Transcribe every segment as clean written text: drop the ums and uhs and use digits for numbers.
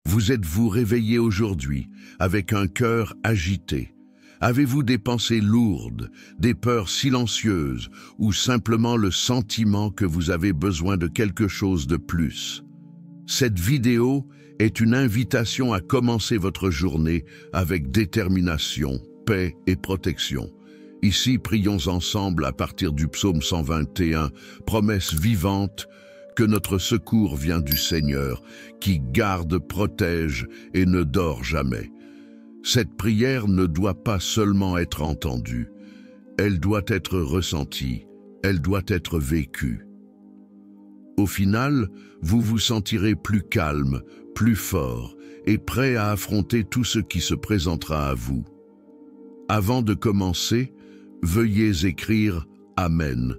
Vous êtes-vous réveillé aujourd'hui avec un cœur agité? Avez-vous des pensées lourdes, des peurs silencieuses ou simplement le sentiment que vous avez besoin de quelque chose de plus? Cette vidéo est une invitation à commencer votre journée avec détermination, paix et protection. Ici, prions ensemble à partir du psaume 121, promesse vivante que notre secours vient du Seigneur, qui garde, protège et ne dort jamais. Cette prière ne doit pas seulement être entendue, elle doit être ressentie, elle doit être vécue. Au final, vous vous sentirez plus calme, plus fort et prêt à affronter tout ce qui se présentera à vous. Avant de commencer, veuillez écrire « Amen »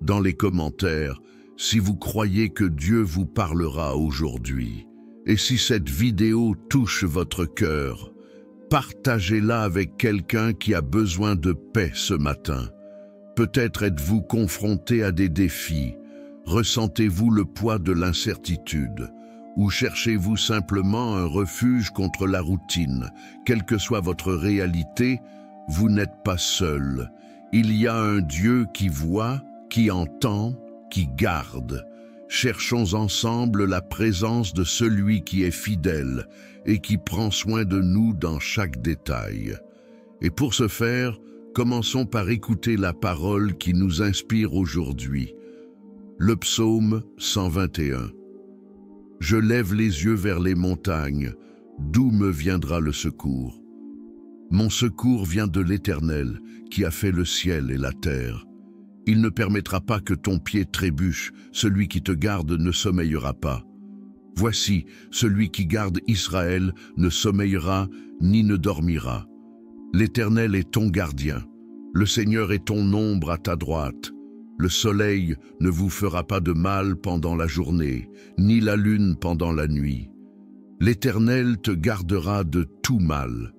dans les commentaires si vous croyez que Dieu vous parlera aujourd'hui. Et si cette vidéo touche votre cœur, partagez-la avec quelqu'un qui a besoin de paix ce matin. Peut-être êtes-vous confronté à des défis, ressentez-vous le poids de l'incertitude, ou cherchez-vous simplement un refuge contre la routine. Quelle que soit votre réalité, vous n'êtes pas seul. Il y a un Dieu qui voit, qui entend, qui garde. Cherchons ensemble la présence de celui qui est fidèle et qui prend soin de nous dans chaque détail. Et pour ce faire, commençons par écouter la parole qui nous inspire aujourd'hui. Le psaume 121. Je lève les yeux vers les montagnes, d'où me viendra le secours? Mon secours vient de l'Éternel, qui a fait le ciel et la terre. Il ne permettra pas que ton pied trébuche, celui qui te garde ne sommeillera pas. Voici, celui qui garde Israël ne sommeillera ni ne dormira. L'Éternel est ton gardien, le Seigneur est ton ombre à ta droite. Le soleil ne vous fera pas de mal pendant la journée, ni la lune pendant la nuit. L'Éternel te gardera de tout mal.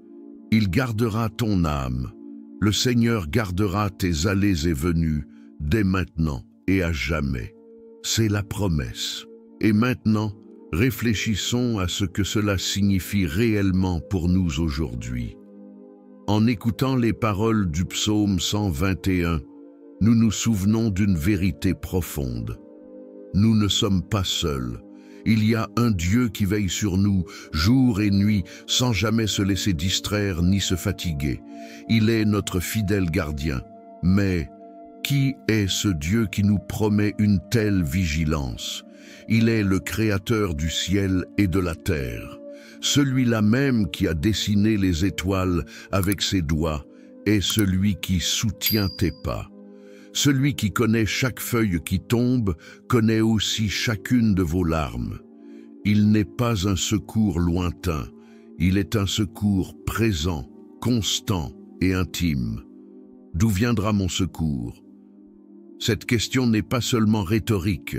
Il gardera ton âme. Le Seigneur gardera tes allées et venues, dès maintenant et à jamais. C'est la promesse. Et maintenant, réfléchissons à ce que cela signifie réellement pour nous aujourd'hui. En écoutant les paroles du psaume 121, nous nous souvenons d'une vérité profonde. Nous ne sommes pas seuls. Il y a un Dieu qui veille sur nous, jour et nuit, sans jamais se laisser distraire ni se fatiguer. Il est notre fidèle gardien. Mais qui est ce Dieu qui nous promet une telle vigilance? Il est le Créateur du ciel et de la terre. Celui-là même qui a dessiné les étoiles avec ses doigts est celui qui soutient tes pas. Celui qui connaît chaque feuille qui tombe connaît aussi chacune de vos larmes. Il n'est pas un secours lointain, il est un secours présent, constant et intime. D'où viendra mon secours? Cette question n'est pas seulement rhétorique,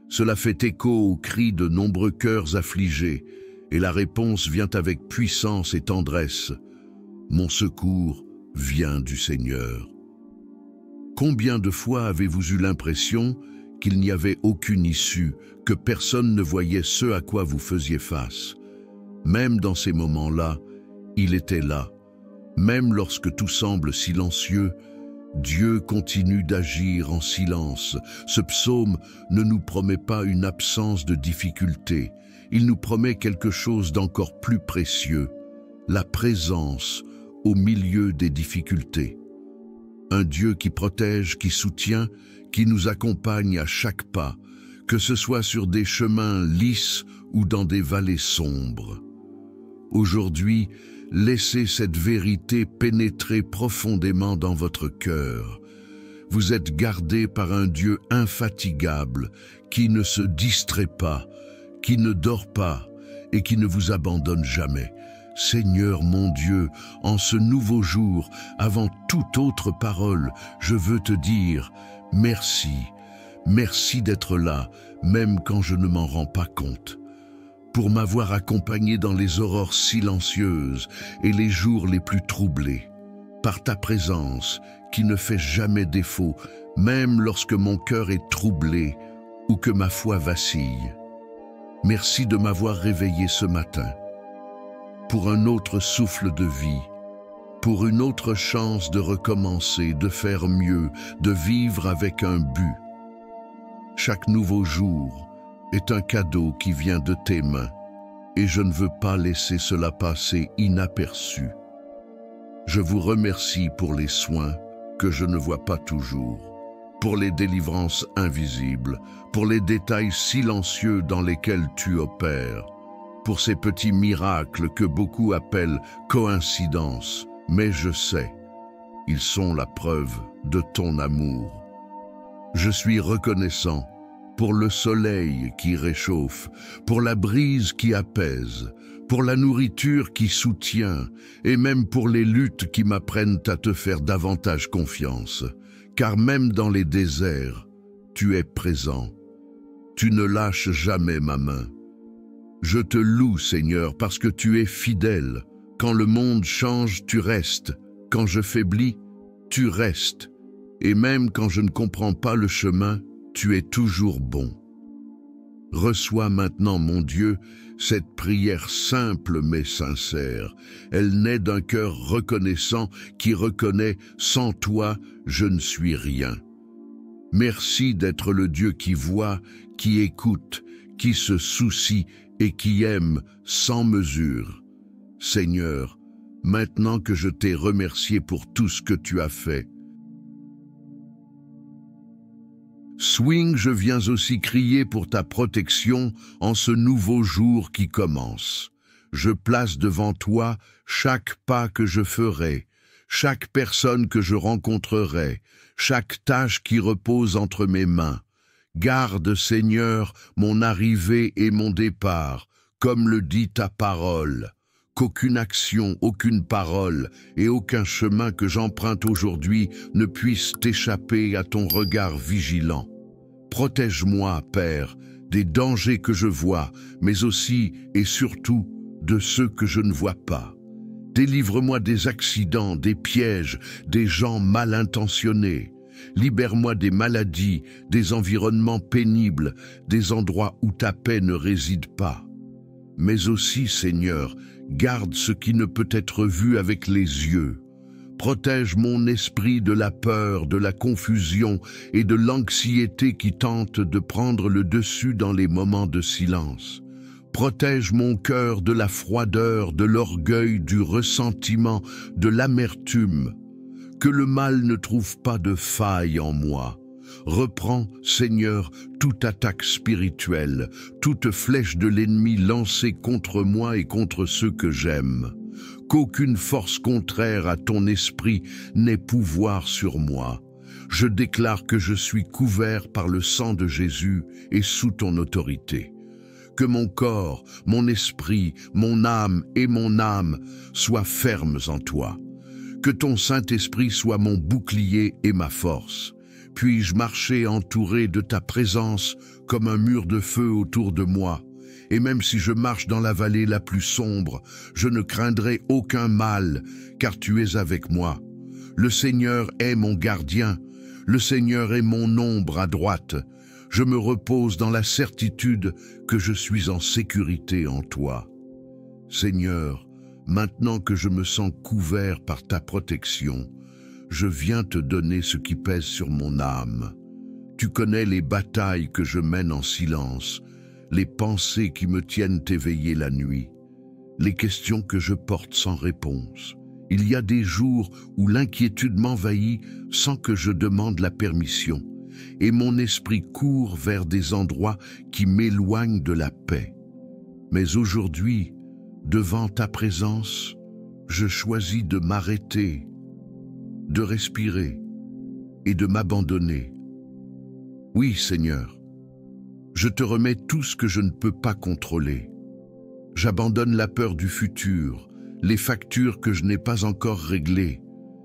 cela fait écho aux cris de nombreux cœurs affligés, et la réponse vient avec puissance et tendresse. Mon secours vient du Seigneur. Combien de fois avez-vous eu l'impression qu'il n'y avait aucune issue, que personne ne voyait ce à quoi vous faisiez face? Même dans ces moments-là, il était là. Même lorsque tout semble silencieux, Dieu continue d'agir en silence. Ce psaume ne nous promet pas une absence de difficulté. Il nous promet quelque chose d'encore plus précieux, la présence au milieu des difficultés. Un Dieu qui protège, qui soutient, qui nous accompagne à chaque pas, que ce soit sur des chemins lisses ou dans des vallées sombres. Aujourd'hui, laissez cette vérité pénétrer profondément dans votre cœur. Vous êtes gardé par un Dieu infatigable, qui ne se distrait pas, qui ne dort pas et qui ne vous abandonne jamais. Seigneur mon Dieu, en ce nouveau jour, avant toute autre parole, je veux te dire merci. Merci d'être là, même quand je ne m'en rends pas compte. Pour m'avoir accompagné dans les aurores silencieuses et les jours les plus troublés. Par ta présence, qui ne fait jamais défaut, même lorsque mon cœur est troublé ou que ma foi vacille. Merci de m'avoir réveillé ce matin. pour un autre souffle de vie, pour une autre chance de recommencer, de faire mieux, de vivre avec un but. Chaque nouveau jour est un cadeau qui vient de tes mains, et je ne veux pas laisser cela passer inaperçu. Je vous remercie pour les soins que je ne vois pas toujours, pour les délivrances invisibles, pour les détails silencieux dans lesquels tu opères, pour ces petits miracles que beaucoup appellent coïncidences, mais je sais, ils sont la preuve de ton amour. Je suis reconnaissant pour le soleil qui réchauffe, pour la brise qui apaise, pour la nourriture qui soutient, et même pour les luttes qui m'apprennent à te faire davantage confiance. Car même dans les déserts, tu es présent. Tu ne lâches jamais ma main. Je te loue, Seigneur, parce que tu es fidèle. Quand le monde change, tu restes. Quand je faiblis, tu restes. Et même quand je ne comprends pas le chemin, tu es toujours bon. Reçois maintenant, mon Dieu, cette prière simple mais sincère. Elle naît d'un cœur reconnaissant qui reconnaît « Sans toi, je ne suis rien ». Merci d'être le Dieu qui voit, qui écoute, qui se soucie et qui aime sans mesure. Seigneur, maintenant que je t'ai remercié pour tout ce que tu as fait, Swing, je viens aussi crier pour ta protection en ce nouveau jour qui commence. Je place devant toi chaque pas que je ferai, chaque personne que je rencontrerai, chaque tâche qui repose entre mes mains. Garde, Seigneur, mon arrivée et mon départ, comme le dit ta parole. Qu'aucune action, aucune parole et aucun chemin que j'emprunte aujourd'hui ne puisse t'échapper à ton regard vigilant. Protège-moi, Père, des dangers que je vois, mais aussi et surtout de ceux que je ne vois pas. Délivre-moi des accidents, des pièges, des gens mal intentionnés. Libère-moi des maladies, des environnements pénibles, des endroits où ta paix ne réside pas. Mais aussi, Seigneur, garde ce qui ne peut être vu avec les yeux. Protège mon esprit de la peur, de la confusion et de l'anxiété qui tentent de prendre le dessus dans les moments de silence. Protège mon cœur de la froideur, de l'orgueil, du ressentiment, de l'amertume. Que le mal ne trouve pas de faille en moi. Reprends, Seigneur, toute attaque spirituelle, toute flèche de l'ennemi lancée contre moi et contre ceux que j'aime. Qu'aucune force contraire à ton esprit n'ait pouvoir sur moi. Je déclare que je suis couvert par le sang de Jésus et sous ton autorité. Que mon corps, mon esprit, mon âme et mon âme soient fermes en toi. Que ton Saint-Esprit soit mon bouclier et ma force. Puis-je marcher entouré de ta présence comme un mur de feu autour de moi. Et même si je marche dans la vallée la plus sombre, je ne craindrai aucun mal, car tu es avec moi. Le Seigneur est mon gardien, le Seigneur est mon ombre à droite. Je me repose dans la certitude que je suis en sécurité en toi. Seigneur, maintenant que je me sens couvert par ta protection, je viens te donner ce qui pèse sur mon âme. Tu connais les batailles que je mène en silence, les pensées qui me tiennent éveillé la nuit, les questions que je porte sans réponse. Il y a des jours où l'inquiétude m'envahit sans que je demande la permission, et mon esprit court vers des endroits qui m'éloignent de la paix. Mais aujourd'hui, devant ta présence, je choisis de m'arrêter, de respirer et de m'abandonner. Oui, Seigneur, je te remets tout ce que je ne peux pas contrôler. J'abandonne la peur du futur, les factures que je n'ai pas encore réglées,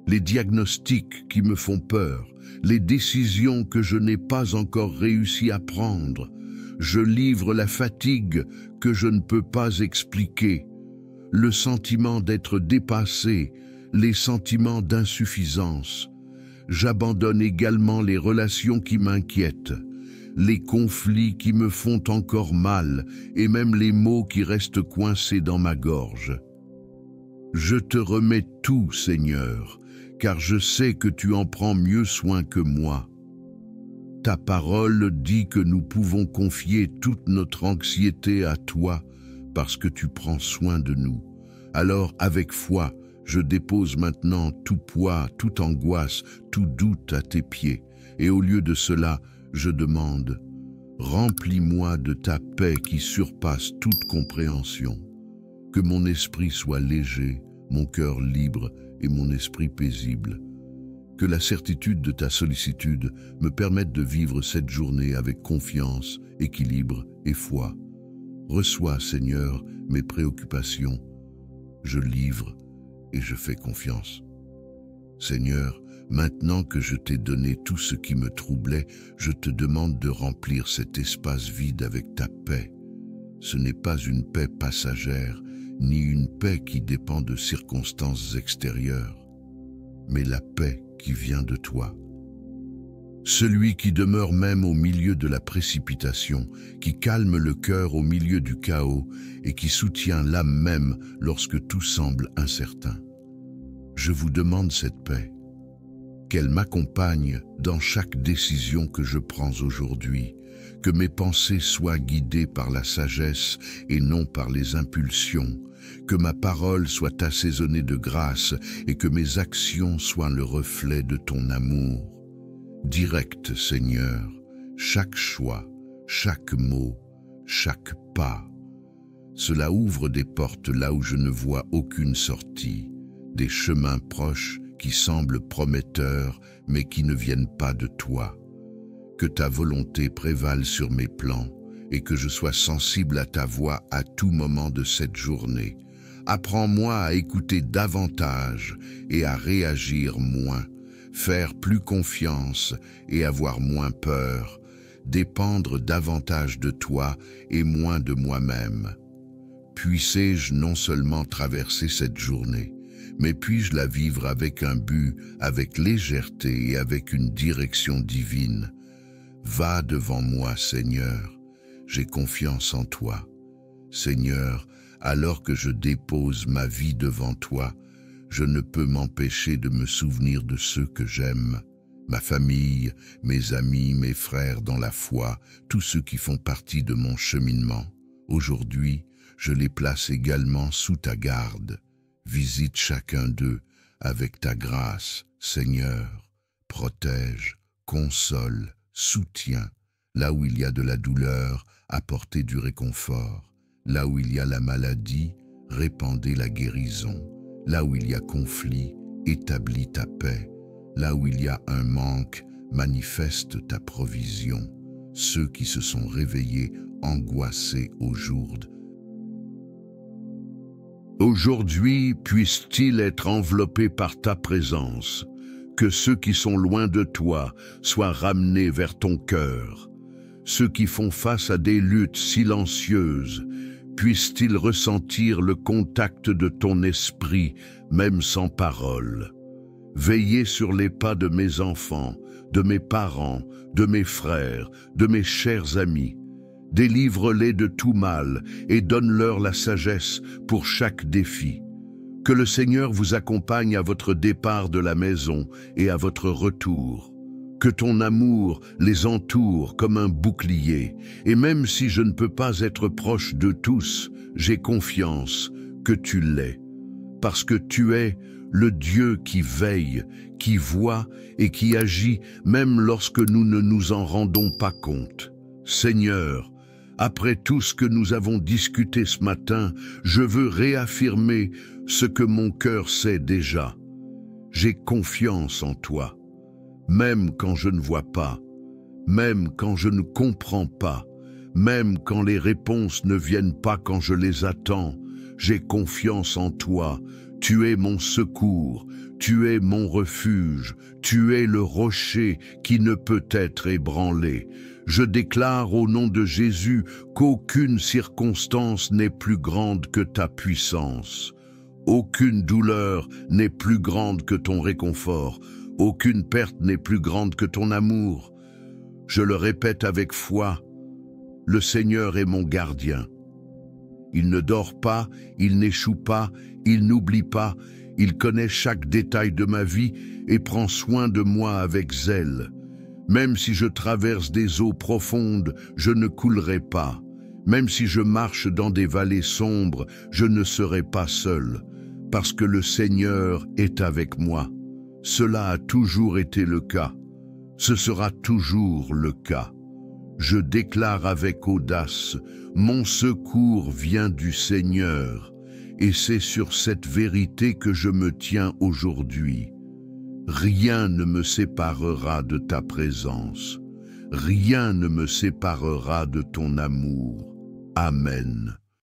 les diagnostics qui me font peur, les décisions que je n'ai pas encore réussi à prendre. Je livre la fatigue que je ne peux pas expliquer, le sentiment d'être dépassé, les sentiments d'insuffisance. J'abandonne également les relations qui m'inquiètent, les conflits qui me font encore mal et même les mots qui restent coincés dans ma gorge. Je te remets tout, Seigneur, car je sais que tu en prends mieux soin que moi. Ta parole dit que nous pouvons confier toute notre anxiété à toi parce que tu prends soin de nous. Alors, avec foi, je dépose maintenant tout poids, toute angoisse, tout doute à tes pieds. Et au lieu de cela, je demande, remplis-moi de ta paix qui surpasse toute compréhension. Que mon esprit soit léger, mon cœur libre et mon esprit paisible. Que la certitude de ta sollicitude me permette de vivre cette journée avec confiance, équilibre et foi. Reçois, Seigneur, mes préoccupations. Je livre et je fais confiance. Seigneur, maintenant que je t'ai donné tout ce qui me troublait, je te demande de remplir cet espace vide avec ta paix. Ce n'est pas une paix passagère, ni une paix qui dépend de circonstances extérieures, mais la paix qui vient de toi. Celui qui demeure même au milieu de la précipitation, qui calme le cœur au milieu du chaos et qui soutient l'âme même lorsque tout semble incertain. Je vous demande cette paix, qu'elle m'accompagne dans chaque décision que je prends aujourd'hui, que mes pensées soient guidées par la sagesse et non par les impulsions, que ma parole soit assaisonnée de grâce et que mes actions soient le reflet de ton amour. Direct, Seigneur, chaque choix, chaque mot, chaque pas. Cela ouvre des portes là où je ne vois aucune sortie, des chemins proches qui semblent prometteurs mais qui ne viennent pas de toi. Que ta volonté prévale sur mes plans et que je sois sensible à ta voix à tout moment de cette journée. Apprends-moi à écouter davantage et à réagir moins, faire plus confiance et avoir moins peur, dépendre davantage de toi et moins de moi-même. Puissé-je non seulement traverser cette journée, mais puis-je la vivre avec un but, avec légèreté et avec une direction divine. Va devant moi, Seigneur, j'ai confiance en toi. Seigneur, alors que je dépose ma vie devant toi, je ne peux m'empêcher de me souvenir de ceux que j'aime, ma famille, mes amis, mes frères dans la foi, tous ceux qui font partie de mon cheminement. Aujourd'hui, je les place également sous ta garde. Visite chacun d'eux avec ta grâce, Seigneur. Protège, console, soutiens. Là où il y a de la douleur, apportez du réconfort. Là où il y a la maladie, répandez la guérison. Là où il y a conflit, établis ta paix. Là où il y a un manque, manifeste ta provision. Ceux qui se sont réveillés, angoissés au jour Aujourd'hui, puissent-ils être enveloppés par ta présence, que ceux qui sont loin de toi soient ramenés vers ton cœur. Ceux qui font face à des luttes silencieuses, puissent-ils ressentir le contact de ton esprit, même sans parole. Veillez sur les pas de mes enfants, de mes parents, de mes frères, de mes chers amis. Délivre-les de tout mal et donne-leur la sagesse pour chaque défi. Que le Seigneur vous accompagne à votre départ de la maison et à votre retour. Que ton amour les entoure comme un bouclier. Et même si je ne peux pas être proche de tous, j'ai confiance que tu l'es. Parce que tu es le Dieu qui veille, qui voit et qui agit même lorsque nous ne nous en rendons pas compte. Seigneur, après tout ce que nous avons discuté ce matin, je veux réaffirmer ce que mon cœur sait déjà. J'ai confiance en toi, même quand je ne vois pas, même quand je ne comprends pas, même quand les réponses ne viennent pas quand je les attends. J'ai confiance en toi. Tu es mon secours, tu es mon refuge, tu es le rocher qui ne peut être ébranlé. Je déclare au nom de Jésus qu'aucune circonstance n'est plus grande que ta puissance. Aucune douleur n'est plus grande que ton réconfort. Aucune perte n'est plus grande que ton amour. Je le répète avec foi, le Seigneur est mon gardien. Il ne dort pas, il n'échoue pas, il n'oublie pas, il connaît chaque détail de ma vie et prend soin de moi avec zèle. Même si je traverse des eaux profondes, je ne coulerai pas. Même si je marche dans des vallées sombres, je ne serai pas seul, parce que le Seigneur est avec moi. Cela a toujours été le cas. Ce sera toujours le cas. Je déclare avec audace, mon secours vient du Seigneur, et c'est sur cette vérité que je me tiens aujourd'hui. Rien ne me séparera de ta présence. Rien ne me séparera de ton amour. Amen.